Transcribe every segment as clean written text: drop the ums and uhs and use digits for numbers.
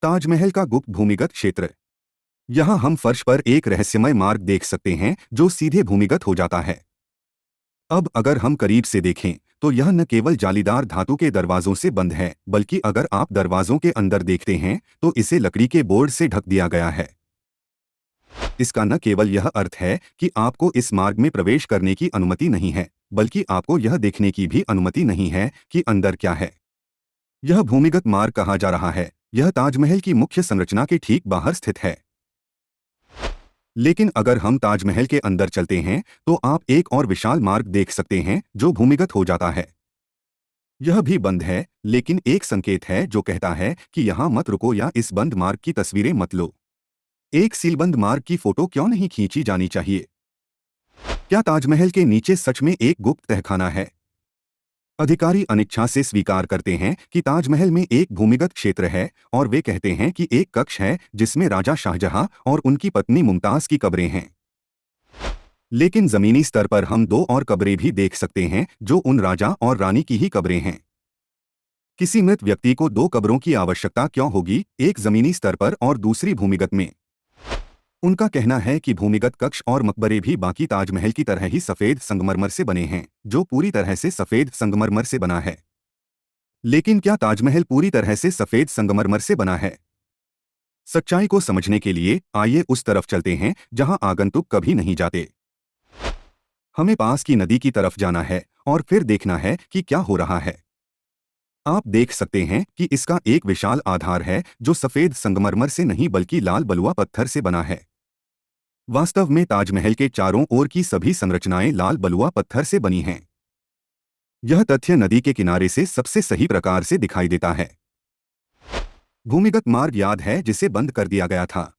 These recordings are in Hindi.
ताजमहल का गुप्त भूमिगत क्षेत्र। यहाँ हम फर्श पर एक रहस्यमय मार्ग देख सकते हैं जो सीधे भूमिगत हो जाता है। अब अगर हम करीब से देखें तो यह न केवल जालीदार धातु के दरवाजों से बंद है, बल्कि अगर आप दरवाजों के अंदर देखते हैं तो इसे लकड़ी के बोर्ड से ढक दिया गया है। इसका न केवल यह अर्थ है कि आपको इस मार्ग में प्रवेश करने की अनुमति नहीं है, बल्कि आपको यह देखने की भी अनुमति नहीं है कि अंदर क्या है। यह भूमिगत मार्ग कहा जा रहा है, यह ताजमहल की मुख्य संरचना के ठीक बाहर स्थित है। लेकिन अगर हम ताजमहल के अंदर चलते हैं तो आप एक और विशाल मार्ग देख सकते हैं जो भूमिगत हो जाता है। यह भी बंद है, लेकिन एक संकेत है जो कहता है कि यहाँ मत रुको या इस बंद मार्ग की तस्वीरें मत लो। एक सीलबंद मार्ग की फोटो क्यों नहीं खींची जानी चाहिए? क्या ताजमहल के नीचे सच में एक गुप्त तहखाना है? अधिकारी अनिच्छा से स्वीकार करते हैं कि ताजमहल में एक भूमिगत क्षेत्र है और वे कहते हैं कि एक कक्ष है जिसमें राजा शाहजहां और उनकी पत्नी मुमताज की कब्रें हैं। लेकिन जमीनी स्तर पर हम दो और कब्रें भी देख सकते हैं जो उन राजा और रानी की ही कब्रें हैं। किसी मृत व्यक्ति को दो कब्रों की आवश्यकता क्यों होगी, एक जमीनी स्तर पर और दूसरी भूमिगत में? उनका कहना है कि भूमिगत कक्ष और मकबरे भी बाकी ताजमहल की तरह ही सफेद संगमरमर से बने हैं, जो पूरी तरह से सफेद संगमरमर से बना है। लेकिन क्या ताजमहल पूरी तरह से सफेद संगमरमर से बना है? सच्चाई को समझने के लिए आइए उस तरफ चलते हैं जहां आगंतुक कभी नहीं जाते। हमें पास की नदी की तरफ जाना है और फिर देखना है कि क्या हो रहा है। आप देख सकते हैं कि इसका एक विशाल आधार है जो सफेद संगमरमर से नहीं बल्कि लाल बलुआ पत्थर से बना है। वास्तव में ताजमहल के चारों ओर की सभी संरचनाएं लाल बलुआ पत्थर से बनी हैं। यह तथ्य नदी के किनारे से सबसे सही प्रकार से दिखाई देता है। भूमिगत मार्ग याद है जिसे बंद कर दिया गया था।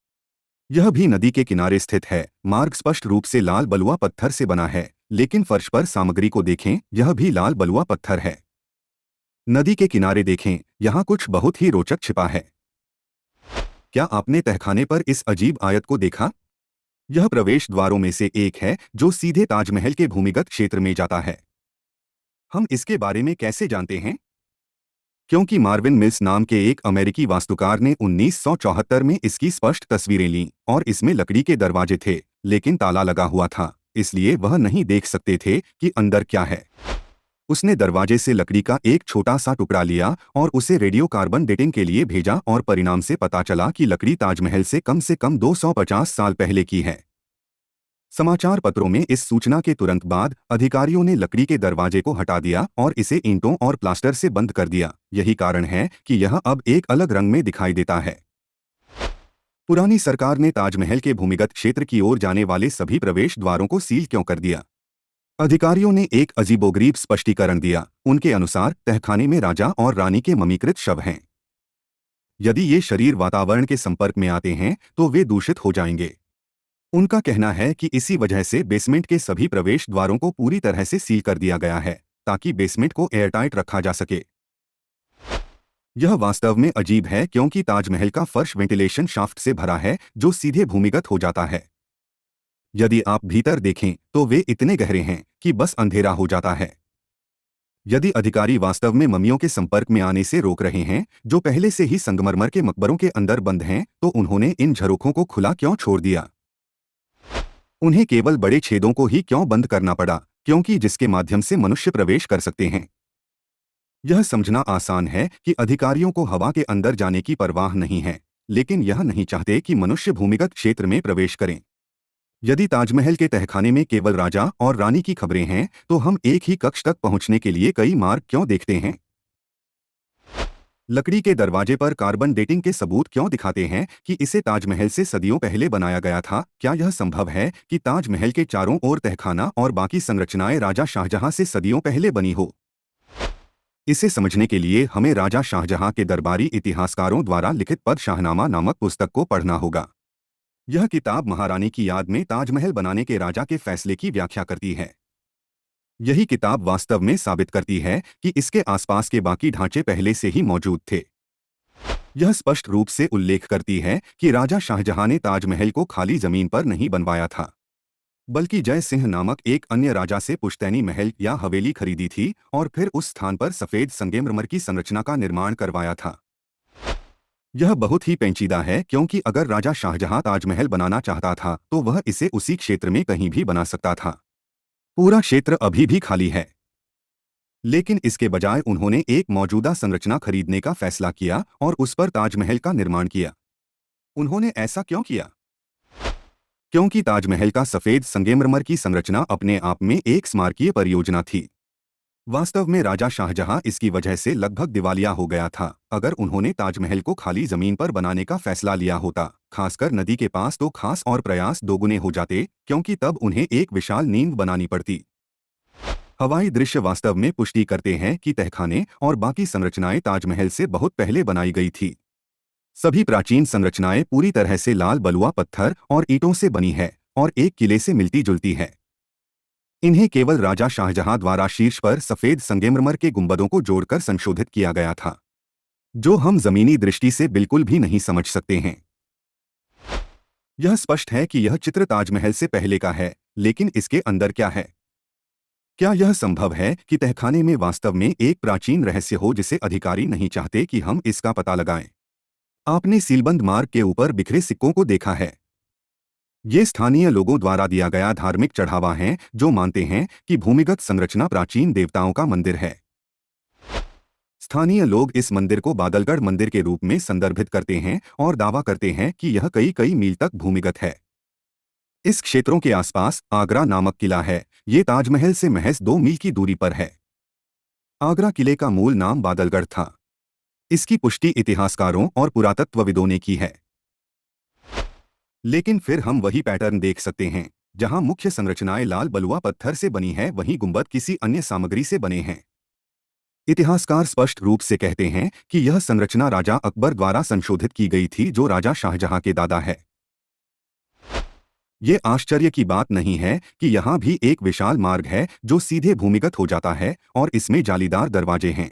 यह भी नदी के किनारे स्थित है। मार्ग स्पष्ट रूप से लाल बलुआ पत्थर से बना है, लेकिन फर्श पर सामग्री को देखें, यह भी लाल बलुआ पत्थर है। नदी के किनारे देखें, यहाँ कुछ बहुत ही रोचक छिपा है। क्या आपने तहखाने पर इस अजीब आयत को देखा? यह प्रवेश द्वारों में से एक है जो सीधे ताजमहल के भूमिगत क्षेत्र में जाता है। हम इसके बारे में कैसे जानते हैं? क्योंकि मार्विन मिल्स नाम के एक अमेरिकी वास्तुकार ने 1974 में इसकी स्पष्ट तस्वीरें लीं और इसमें लकड़ी के दरवाजे थे, लेकिन ताला लगा हुआ था, इसलिए वह नहीं देख सकते थे कि अंदर क्या है। उसने दरवाजे से लकड़ी का एक छोटा सा टुकड़ा लिया और उसे रेडियो कार्बन डेटिंग के लिए भेजा और परिणाम से पता चला कि लकड़ी ताजमहल से कम 250 साल पहले की है। समाचार पत्रों में इस सूचना के तुरंत बाद अधिकारियों ने लकड़ी के दरवाजे को हटा दिया और इसे ईंटों और प्लास्टर से बंद कर दिया। यही कारण है कि यह अब एक अलग रंग में दिखाई देता है। पुरानी सरकार ने ताजमहल के भूमिगत क्षेत्र की ओर जाने वाले सभी प्रवेश द्वारों को सील क्यों कर दिया? अधिकारियों ने एक अजीबोगरीब स्पष्टीकरण दिया। उनके अनुसार तहखाने में राजा और रानी के ममीकृत शव हैं। यदि ये शरीर वातावरण के संपर्क में आते हैं तो वे दूषित हो जाएंगे। उनका कहना है कि इसी वजह से बेसमेंट के सभी प्रवेश द्वारों को पूरी तरह से सील कर दिया गया है, ताकि बेसमेंट को एयरटाइट रखा जा सके। यह वास्तव में अजीब है क्योंकि ताजमहल का फर्श वेंटिलेशन शाफ्ट से भरा है जो सीधे भूमिगत हो जाता है। यदि आप भीतर देखें तो वे इतने गहरे हैं कि बस अंधेरा हो जाता है। यदि अधिकारी वास्तव में ममियों के संपर्क में आने से रोक रहे हैं जो पहले से ही संगमरमर के मकबरों के अंदर बंद हैं, तो उन्होंने इन झरोखों को खुला क्यों छोड़ दिया? उन्हें केवल बड़े छेदों को ही क्यों बंद करना पड़ा, क्योंकि जिसके माध्यम से मनुष्य प्रवेश कर सकते हैं? यह समझना आसान है कि अधिकारियों को हवा के अंदर जाने की परवाह नहीं है, लेकिन यह नहीं चाहते कि मनुष्य भूमिगत क्षेत्र में प्रवेश करें। यदि ताजमहल के तहखाने में केवल राजा और रानी की खबरें हैं, तो हम एक ही कक्ष तक पहुंचने के लिए कई मार्ग क्यों देखते हैं? लकड़ी के दरवाजे पर कार्बन डेटिंग के सबूत क्यों दिखाते हैं कि इसे ताजमहल से सदियों पहले बनाया गया था? क्या यह संभव है कि ताजमहल के चारों ओर तहखाना और बाकी संरचनाएं राजा शाहजहां से सदियों पहले बनी हो? इसे समझने के लिए हमें राजा शाहजहां के दरबारी इतिहासकारों द्वारा लिखित पद शाहनामा नामक पुस्तक को पढ़ना होगा। यह किताब महारानी की याद में ताजमहल बनाने के राजा के फैसले की व्याख्या करती है। यही किताब वास्तव में साबित करती है कि इसके आसपास के बाकी ढांचे पहले से ही मौजूद थे। यह स्पष्ट रूप से उल्लेख करती है कि राजा शाहजहां ने ताजमहल को खाली जमीन पर नहीं बनवाया था, बल्कि जय सिंह नामक एक अन्य राजा से पुश्तैनी महल या हवेली खरीदी थी और फिर उस स्थान पर सफेद संगमरमर की संरचना का निर्माण करवाया था। यह बहुत ही पेचीदा है क्योंकि अगर राजा शाहजहां ताजमहल बनाना चाहता था तो वह इसे उसी क्षेत्र में कहीं भी बना सकता था। पूरा क्षेत्र अभी भी खाली है। लेकिन इसके बजाय उन्होंने एक मौजूदा संरचना खरीदने का फैसला किया और उस पर ताजमहल का निर्माण किया। उन्होंने ऐसा क्यों किया? क्योंकि ताजमहल का सफेद संगमरमर की संरचना अपने आप में एक स्मारकीय परियोजना थी। वास्तव में राजा शाहजहां इसकी वजह से लगभग दिवालिया हो गया था। अगर उन्होंने ताजमहल को खाली जमीन पर बनाने का फैसला लिया होता, खासकर नदी के पास, तो खास और प्रयास दोगुने हो जाते, क्योंकि तब उन्हें एक विशाल नींव बनानी पड़ती। हवाई दृश्य वास्तव में पुष्टि करते हैं कि तहखाने और बाकी संरचनाएं ताजमहल से बहुत पहले बनाई गई थी। सभी प्राचीन संरचनाएं पूरी तरह से लाल बलुआ पत्थर और ईंटों से बनी है और एक किले से मिलती जुलती है। इन्हें केवल राजा शाहजहां द्वारा शीर्ष पर सफेद संगमरमर के गुंबदों को जोड़कर संशोधित किया गया था, जो हम जमीनी दृष्टि से बिल्कुल भी नहीं समझ सकते हैं। यह स्पष्ट है कि यह चित्र ताजमहल से पहले का है, लेकिन इसके अंदर क्या है? क्या यह संभव है कि तहखाने में वास्तव में एक प्राचीन रहस्य हो जिसे अधिकारी नहीं चाहते कि हम इसका पता लगाएं? आपने सीलबंद मार्ग के ऊपर बिखरे सिक्कों को देखा है। ये स्थानीय लोगों द्वारा दिया गया धार्मिक चढ़ावा है जो मानते हैं कि भूमिगत संरचना प्राचीन देवताओं का मंदिर है। स्थानीय लोग इस मंदिर को बादलगढ़ मंदिर के रूप में संदर्भित करते हैं और दावा करते हैं कि यह कई कई मील तक भूमिगत है। इस क्षेत्रों के आसपास आगरा नामक किला है। ये ताजमहल से महज 2 मील की दूरी पर है। आगरा किले का मूल नाम बादलगढ़ था। इसकी पुष्टि इतिहासकारों और पुरातत्वविदों ने की है। लेकिन फिर हम वही पैटर्न देख सकते हैं। जहां मुख्य संरचनाएं लाल बलुआ पत्थर से बनी है, वहीं गुंबद किसी अन्य सामग्री से बने हैं। इतिहासकार स्पष्ट रूप से कहते हैं कि यह संरचना राजा अकबर द्वारा संशोधित की गई थी, जो राजा शाहजहां के दादा है। ये आश्चर्य की बात नहीं है कि यहाँ भी एक विशाल मार्ग है जो सीधे भूमिगत हो जाता है और इसमें जालीदार दरवाजे हैं।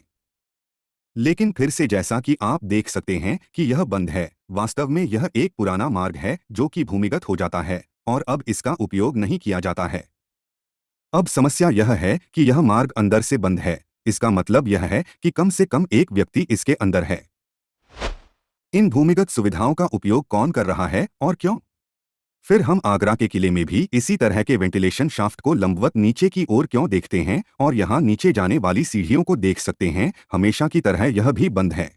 लेकिन फिर से, जैसा कि आप देख सकते हैं कि यह बंद है। वास्तव में यह एक पुराना मार्ग है जो कि भूमिगत हो जाता है और अब इसका उपयोग नहीं किया जाता है। अब समस्या यह है कि यह मार्ग अंदर से बंद है। इसका मतलब यह है कि कम से कम एक व्यक्ति इसके अंदर है। इन भूमिगत सुविधाओं का उपयोग कौन कर रहा है और क्यों? फिर हम आगरा के किले में भी इसी तरह के वेंटिलेशन शाफ्ट को लंबवत नीचे की ओर क्यों देखते हैं और यहाँ नीचे जाने वाली सीढ़ियों को देख सकते हैं। हमेशा की तरह यह भी बंद है।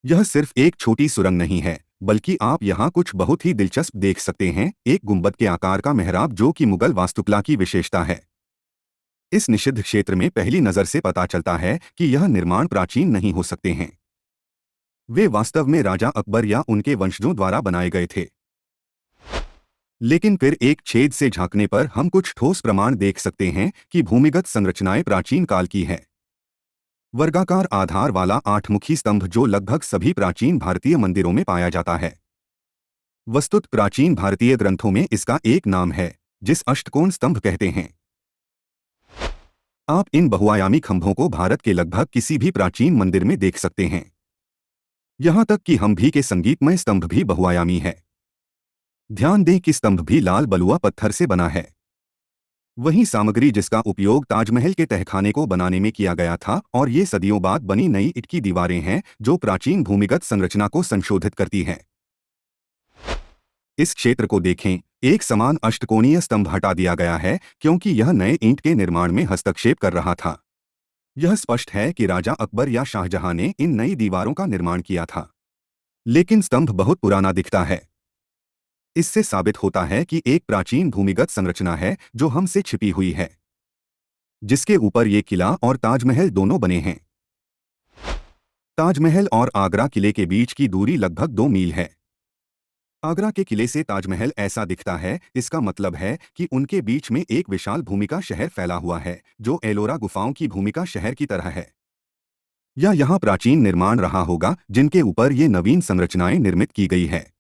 यह सिर्फ एक छोटी सुरंग नहीं है, बल्कि आप यहाँ कुछ बहुत ही दिलचस्प देख सकते हैं। एक गुंबद के आकार का मेहराब जो कि मुगल वास्तुकला की विशेषता है। इस निषिद्ध क्षेत्र में पहली नज़र से पता चलता है कि यह निर्माण प्राचीन नहीं हो सकते हैं। वे वास्तव में राजा अकबर या उनके वंशजों द्वारा बनाए गए थे। लेकिन फिर एक छेद से झांकने पर हम कुछ ठोस प्रमाण देख सकते हैं कि भूमिगत संरचनाएं प्राचीन काल की है। वर्गाकार आधार वाला 8-मुखी स्तंभ जो लगभग सभी प्राचीन भारतीय मंदिरों में पाया जाता है। वस्तुत प्राचीन भारतीय ग्रंथों में इसका एक नाम है, जिस अष्टकोण स्तंभ कहते हैं। आप इन बहुआयामी खंभों को भारत के लगभग किसी भी प्राचीन मंदिर में देख सकते हैं। यहां तक कि हम्भी के संगीतमय स्तंभ भी बहुआयामी है। ध्यान दें कि स्तंभ भी लाल बलुआ पत्थर से बना है। वही सामग्री जिसका उपयोग ताजमहल के तहखाने को बनाने में किया गया था, और ये सदियों बाद बनी नई ईंट की दीवारें हैं जो प्राचीन भूमिगत संरचना को संशोधित करती हैं। इस क्षेत्र को देखें। एक समान अष्टकोणीय स्तंभ हटा दिया गया है क्योंकि यह नए ईंट के निर्माण में हस्तक्षेप कर रहा था। यह स्पष्ट है कि राजा अकबर या शाहजहां ने इन नई दीवारों का निर्माण किया था। लेकिन स्तंभ बहुत पुराना दिखता है। इससे साबित होता है कि एक प्राचीन भूमिगत संरचना है जो हमसे छिपी हुई है, जिसके ऊपर ये किला और ताजमहल दोनों बने हैं। ताजमहल और आगरा किले के बीच की दूरी लगभग 2 मील है। आगरा के किले से ताजमहल ऐसा दिखता है। इसका मतलब है कि उनके बीच में एक विशाल भूमिका शहर फैला हुआ है जो एलोरा गुफाओं की भूमिका शहर की तरह है। या यहाँ प्राचीन निर्माण रहा होगा जिनके ऊपर ये नवीन संरचनाएं निर्मित की गई है।